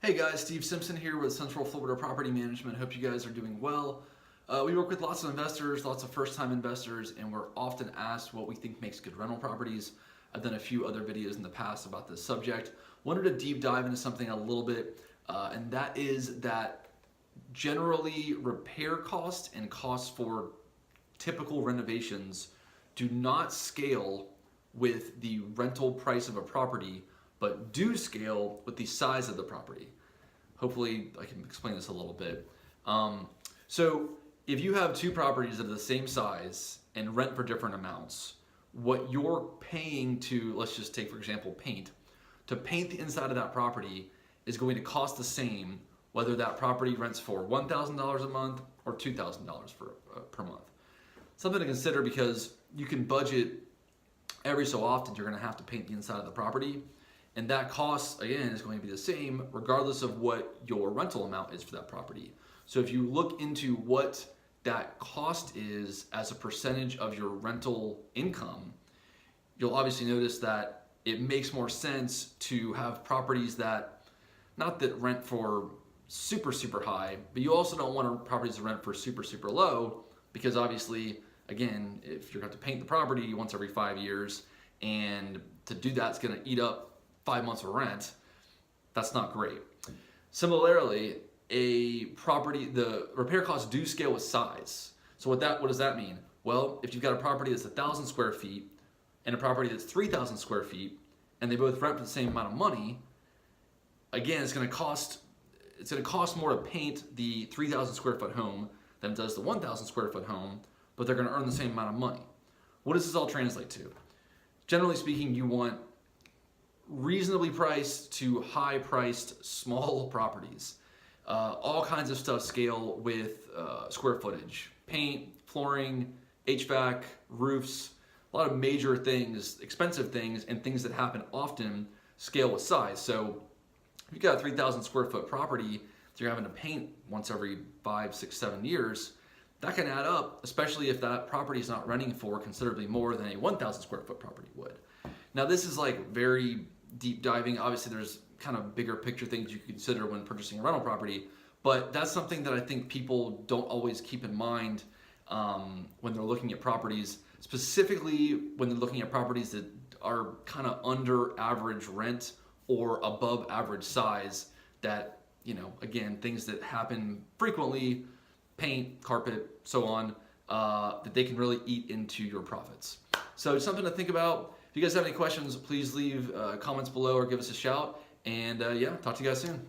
Hey guys, Steve Simpson here with Central Florida Property Management. Hope you guys are doing well. We work with lots of investors, lots of first-time investors, and we're often asked what we think makes good rental properties. I've done a few other videos in the past about this subject. Wanted to deep dive into something a little bit, and that is that generally repair costs and costs for typical renovations do not scale with the rental price of a property, but do scale with the size of the property. Hopefully I can explain this a little bit. So if you have two properties of the same size and rent for different amounts, what you're paying to, let's just take for example paint, to paint the inside of that property is going to cost the same whether that property rents for $1,000 a month or $2,000 per month. Something to consider because you can budget every so often you're going to have to paint the inside of the property. And that cost, again, is going to be the same regardless of what your rental amount is for that property. So if you look into what that cost is as a percentage of your rental income, you'll obviously notice that it makes more sense to have properties that, not that rent for super high, but you also don't want properties to rent for super low, because obviously, again, if you're going to have to paint the property once every 5 years, and to do that, it's going to eat up 5 months of rent, that's not great. Similarly, a property, the repair costs do scale with size. So what does that mean? Well, if you've got a property that's 1,000 square feet and a property that's 3,000 square feet, and they both rent for the same amount of money, again, it's going to cost more to paint the 3,000 square foot home than it does the 1,000 square foot home, but they're going to earn the same amount of money. What does this all translate to? Generally speaking, you want reasonably priced to high priced small properties. All kinds of stuff scale with square footage. Paint, flooring, HVAC, roofs, a lot of major things, expensive things, and things that happen often scale with size. So if you've got a 3,000 square foot property that you're having to paint once every 5, 6, 7 years, that can add up, especially if that property is not renting for considerably more than a 1,000 square foot property would. Now this is like very deep diving. Obviously there's kind of bigger picture things you consider when purchasing a rental property, but that's something that I think people don't always keep in mind when they're looking at properties, specifically when they're looking at properties that are kind of under average rent or above average size, that, you know, again, things that happen frequently, paint, carpet, so on, that they can really eat into your profits. So something to think about. If you guys have any questions, please leave comments below or give us a shout. And yeah, talk to you guys soon.